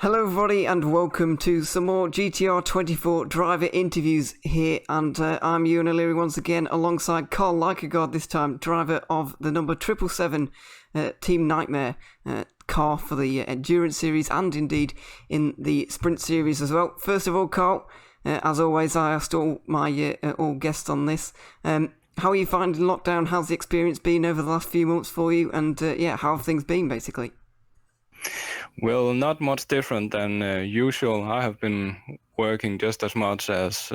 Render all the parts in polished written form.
Hello everybody and welcome to some more GTR24 driver interviews here, and I'm Ewan O'Leary once again alongside Karl Lykkegaard, this time driver of the number 777 Team Nightmare car for the Endurance Series and indeed in the Sprint Series as well. First of all, Karl, as always I asked all my all guests on this, how are you finding lockdown? How's the experience been over the last few months for you, and how have things been basically? Well, not much different than usual. I have been working just as much as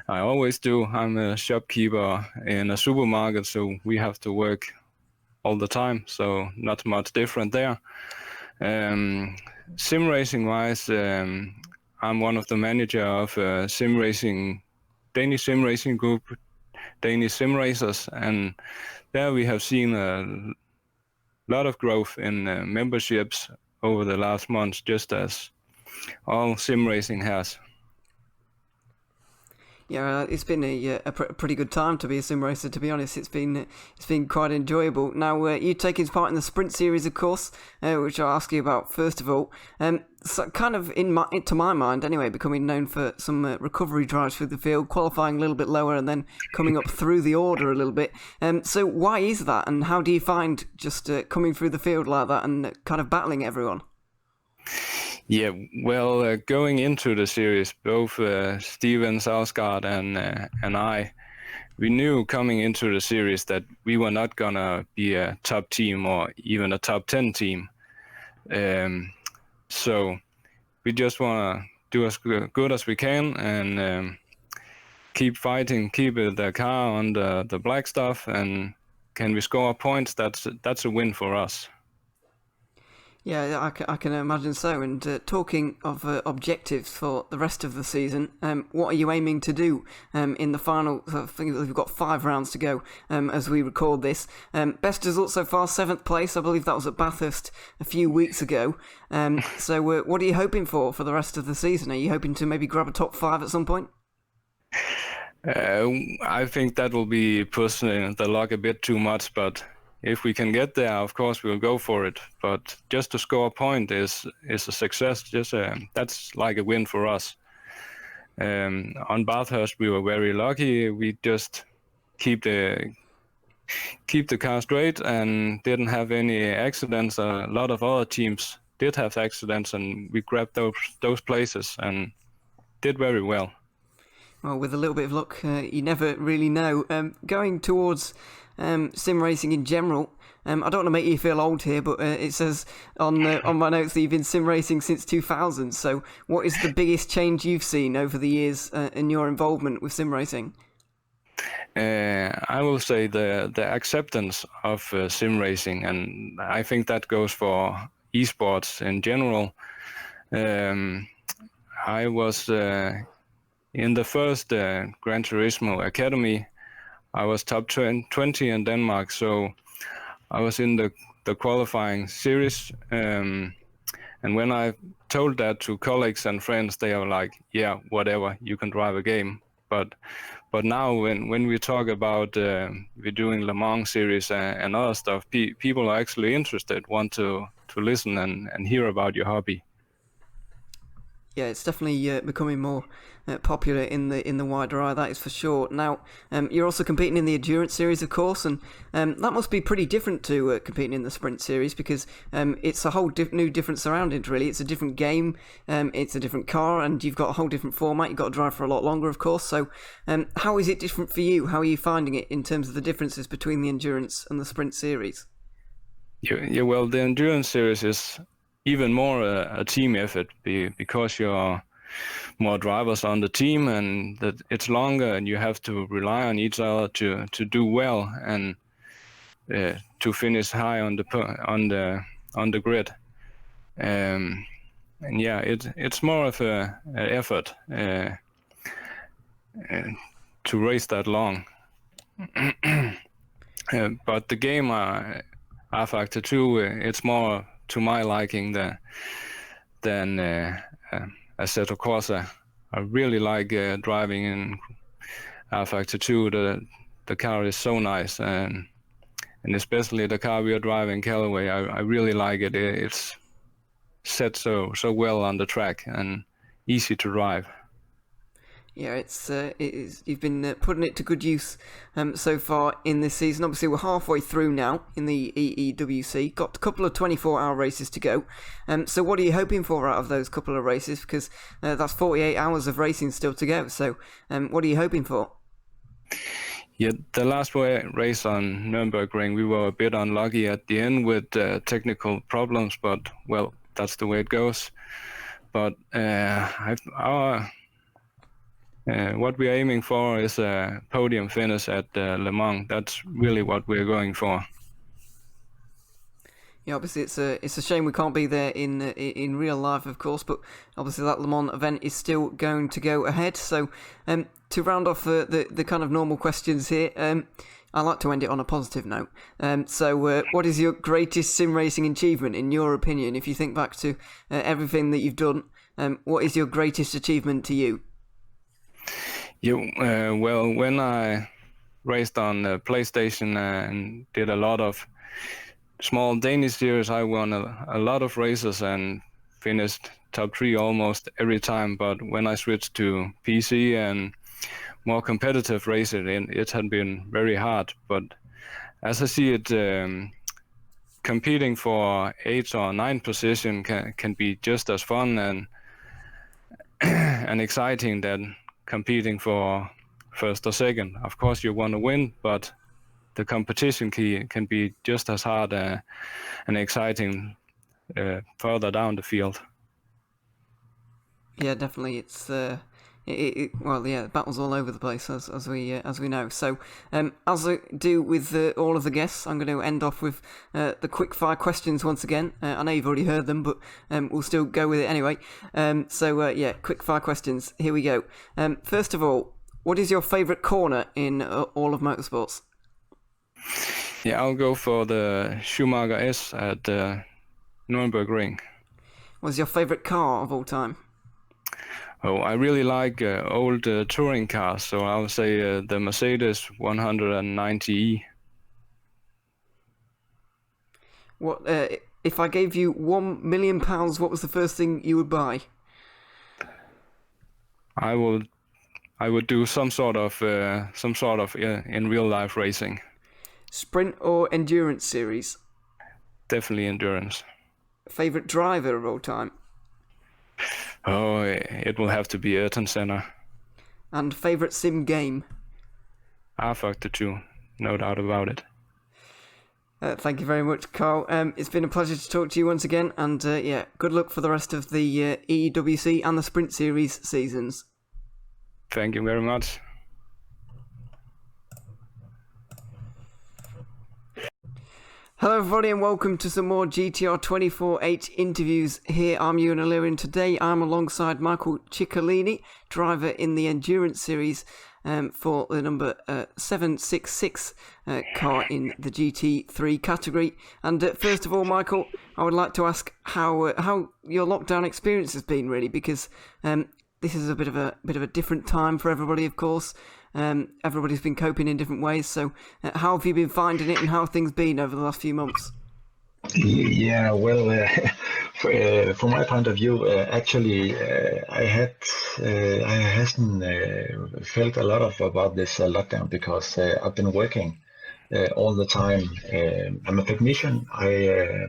I always do. I'm a shopkeeper in a supermarket, so we have to work all the time, so not much different there. Sim racing wise, I'm one of the manager of sim racing, Danish Sim Racing Group, Danish Sim Racers, and there we have seen a lot of growth in memberships over the last months, just as all sim racing has. Yeah, it's been a pretty good time to be a sim racer. To be honest, it's been quite enjoyable. Now, you taking part in the Sprint Series, of course, which I'll ask you about first of all. So kind of to my mind, anyway, becoming known for some recovery drives through the field, qualifying a little bit lower, and then coming up through the order a little bit. So why is that, and how do you find just coming through the field like that and kind of battling everyone? Yeah, well, going into the series, both Steven Sausgaard and I, we knew coming into the series that we were not gonna be a top team or even a top 10 team. So we just wanna do as good as we can and keep fighting, keep the car on the black stuff, and can we score points? That's a win for us. Yeah, I can imagine so. And talking of objectives for the rest of the season, what are you aiming to do in the final? I think we've got 5 rounds to go as we record this. Best result so far, 7th place. I believe that was at Bathurst a few weeks ago. So what are you hoping for the rest of the season? Are you hoping to maybe grab a top 5 at some point? I think that will be pushing the luck a bit too much, but if we can get there, of course we'll go for it. But just to score a point is a success. That's like a win for us. On Bathurst, we were very lucky. We just keep the car straight and didn't have any accidents. A lot of other teams did have accidents, and we grabbed those places and did very well. Well, with a little bit of luck, you never really know. Going towards sim racing in general, I don't want to make you feel old here, but it says on my notes that you've been sim racing since 2000. So what is the biggest change you've seen over the years in your involvement with sim racing? I will say the acceptance of sim racing, and I think that goes for esports in general. I was in the first Gran Turismo Academy. I was top 20 in Denmark, so I was in the qualifying series. And when I told that to colleagues and friends, they are like, yeah, whatever, you can drive a game. But now when we talk about we're doing Le Mans series and other stuff, people are actually interested, want to listen and hear about your hobby. Yeah, it's definitely becoming more popular in the wider eye, that is for sure. Now, you're also competing in the Endurance Series, of course, and that must be pretty different to competing in the Sprint Series, because it's a whole new different surroundings, really. It's a different game, it's a different car, and you've got a whole different format. You've got to drive for a lot longer, of course. So how is it different for you? How are you finding it in terms of the differences between the Endurance and the Sprint Series? Yeah, well, the Endurance Series is even more a team effort because you're more drivers on the team, and that it's longer, and you have to rely on each other to do well and to finish high on the grid. And yeah, it's more of a effort to race that long. But the game rFactor 2, it's more to my liking than Assetto Corsa. I really like driving in rFactor 2. The car is so nice, and especially the car we are driving, Callaway. I really like it. set so well on the track and easy to drive. Yeah, you've been putting it to good use so far in this season. Obviously, we're halfway through now in the EEWC. Got a couple of 24-hour races to go. So what are you hoping for out of those couple of races? Because that's 48 hours of racing still to go. So what are you hoping for? Yeah, the last race on Nürburgring, we were a bit unlucky at the end with technical problems, but, well, that's the way it goes. But what we're aiming for is a podium finish at Le Mans. That's really what we're going for. Yeah, obviously it's a shame we can't be there in real life, of course, but obviously that Le Mans event is still going to go ahead. So to round off the kind of normal questions here, I like to end it on a positive note. So what is your greatest sim racing achievement in your opinion? If you think back to everything that you've done, what is your greatest achievement to you? Yeah, well, when I raced on the PlayStation and did a lot of small Danish series, I won a lot of races and finished top 3 almost every time. But when I switched to PC and more competitive racing, it had been very hard. But as I see it, competing for 8th or 9th position can be just as fun and and exciting than competing for 1st or 2nd. Of course, you want to win, but the competition can be just as hard and exciting further down the field. Yeah, definitely. It's well, yeah, battles all over the place as we know. So, as I do with all of the guests, I'm going to end off with the quick fire questions once again. I know you've already heard them, but we'll still go with it anyway. So, quick fire questions. Here we go. First of all, what is your favourite corner in all of motorsports? Yeah, I'll go for the Schumacher S at Nürburgring. What's your favourite car of all time? Oh, I really like old touring cars, so I'll say the Mercedes 190E. What if I gave you £1 million? What was the first thing you would buy? I would do some sort of in real life racing. Sprint or endurance series? Definitely endurance. Favorite driver of all time? Oh, it will have to be Ayrton Senna. And favorite sim game? rFactor 2, no doubt about it. Thank you very much, Karl. It's been a pleasure to talk to you once again, and good luck for the rest of the EEWC and the Sprint Series seasons. Thank you very much. Hello everybody and welcome to some more GTR24H interviews here. I'm Ewan, and today I'm alongside Michael Ciccolini, driver in the Endurance Series for the number 766 car in the GT3 category. And first of all, Michael, I would like to ask how your lockdown experience has been, really, because this is a bit of a different time for everybody, of course. Everybody's been coping in different ways. So how have you been finding it, and how have things been over the last few months? Yeah, well, from my point of view, actually, I hasn't felt a lot about this lockdown because I've been working all the time. I'm a technician. I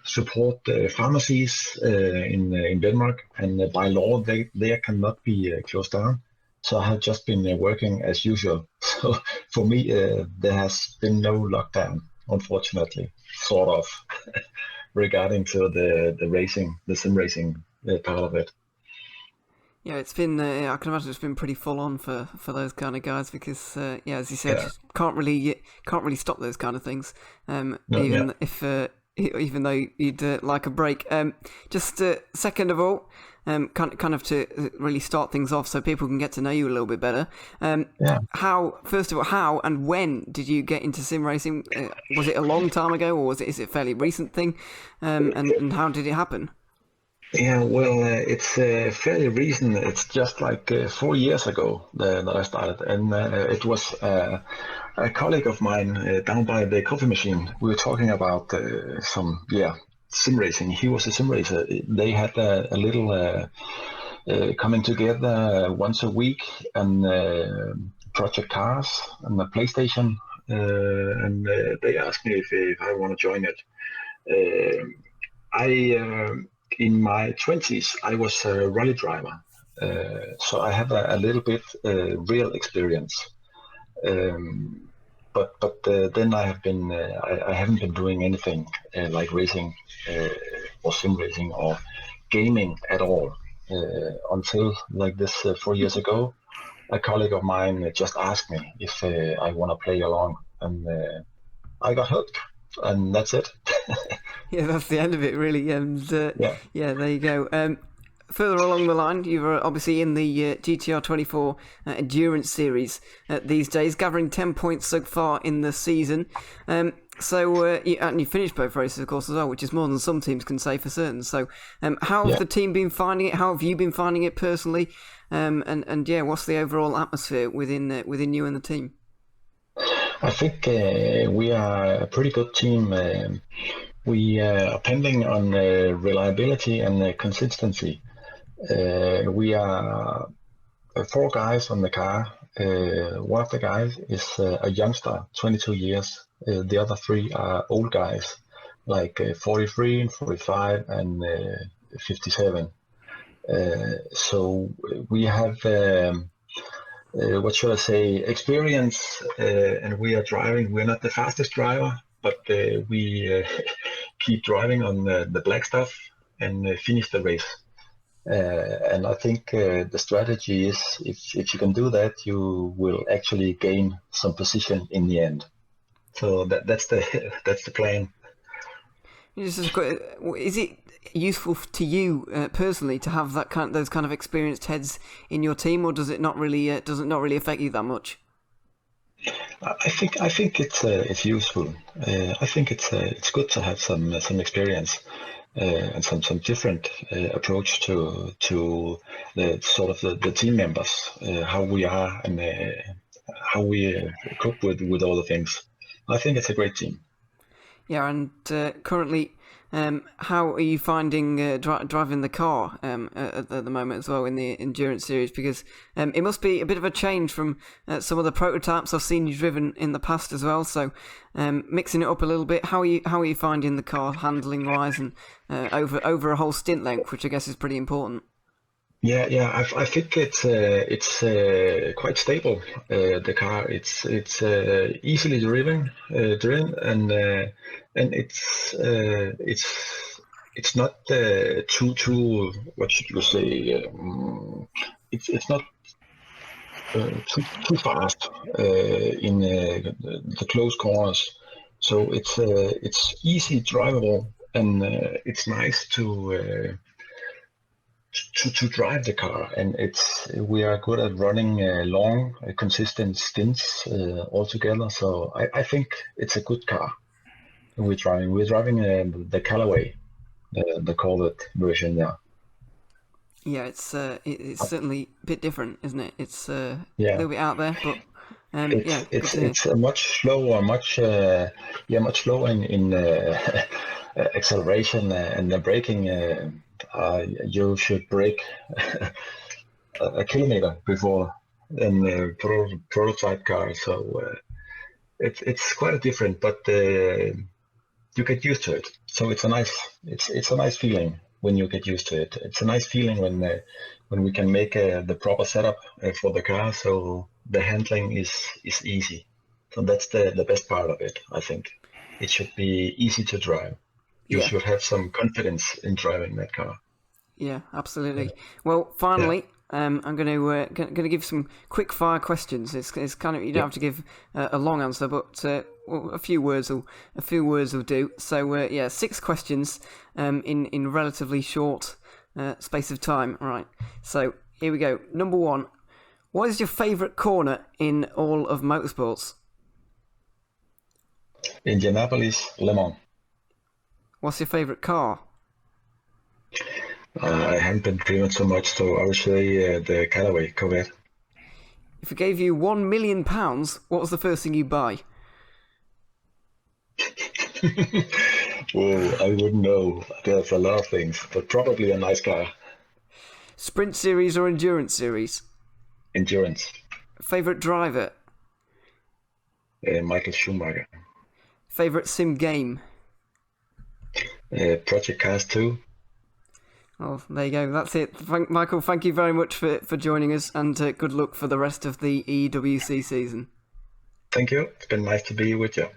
support pharmacies in Denmark, and by law they cannot be closed down. So I have just been working as usual. So for me, there has been no lockdown, unfortunately, sort of, regarding to the racing, the sim racing part of it. Yeah, it's been. I can imagine it's been pretty full on for those kind of guys because, as you said, can't really stop those kind of things. Even though you'd like a break. Just second of all, kind of to really start things off so people can get to know you a little bit better. How and when did you get into sim racing? Was it a long time ago, or is it a fairly recent thing? And how did it happen? Yeah, well, it's fairly recent. It's just like 4 years ago that I started, and it was a colleague of mine down by the coffee machine. We were talking about some sim racing. He was a sim racer. They had a little coming together once a week and project cars and the PlayStation. And they asked me if I want to join it. In my 20s, I was a rally driver, so I have a little bit real experience. But then I have been I haven't been doing anything like racing or sim racing or gaming at all until like this 4 years ago. A colleague of mine just asked me if I want to play along, and I got hooked, and that's it. Yeah, that's the end of it, really. And Yeah. there you go. Further along the line, you were obviously in the GTR24 Endurance Series these days, gathering 10 points so far in the season. And you finished both races, of course, as well, which is more than some teams can say for certain. So how have the team been finding it? How have you been finding it personally? And what's the overall atmosphere within you and the team? I think we are a pretty good team. We are depending on reliability and consistency. We are 4 guys on the car. One of the guys is a youngster, 22 years. The other 3 are old guys, like 43 and 45 and 57. So we have, what should I say, experience, and we are driving. We're not the fastest driver, but we keep driving on the black stuff and finish the race. And I think the strategy is if you can do that, you will actually gain some position in the end. So that's the plan. Is it useful to you personally to have those kind of experienced heads in your team, or does it not really affect you that much? I think it's useful. I think it's good to have some experience. And some different approach to the sort of the team members, how we are and how we cope with all the things. I think it's a great team. Yeah, and currently, how are you finding driving the car at the moment as well in the endurance series? Because it must be a bit of a change from some of the prototypes I've seen you driven in the past as well. So mixing it up a little bit, how are you finding the car handling wise and over a whole stint length, which I guess is pretty important. Yeah. I think it's quite stable. The car, it's easily driven, and it's not too what should you say? It's not too fast in the close corners, so it's easy drivable, and it's nice to drive the car, and we are good at running long, consistent stints altogether. So I think it's a good car. We're driving the Callaway, the Corvette version. Yeah, it's certainly a bit different, isn't it? It's a Yeah. little bit out there, but it's a much slower, much slower in acceleration and the braking. You should brake a kilometer before in prototype car, so it's quite different, but you get used to it. So it's a nice feeling when you get used to it. It's a nice feeling when we can make the proper setup for the car, so the handling is easy. So that's the best part of it. I think it should be easy to drive. You should have some confidence in driving that car. Yeah, absolutely. Well, finally, I'm going to give some quick fire questions. It's kind of, you don't have to give a long answer, but a few words will do. So 6 questions in relatively short space of time. All right. So here we go. Number 1, what is your favourite corner in all of motorsports? Indianapolis, Le Mans. What's your favourite car? I haven't been driven so much, so I would say the Callaway Corvette. If I gave you £1 million, what was the first thing you'd buy? Oh, I wouldn't know. There's a lot of things, but probably a nice car. Sprint series or endurance series? Endurance. Favorite driver? Michael Schumacher. Favorite sim game? Project Cars 2. Oh, there you go. That's it. Michael, thank you very much for joining us, and good luck for the rest of the EEWC season. Thank you. It's been nice to be with you.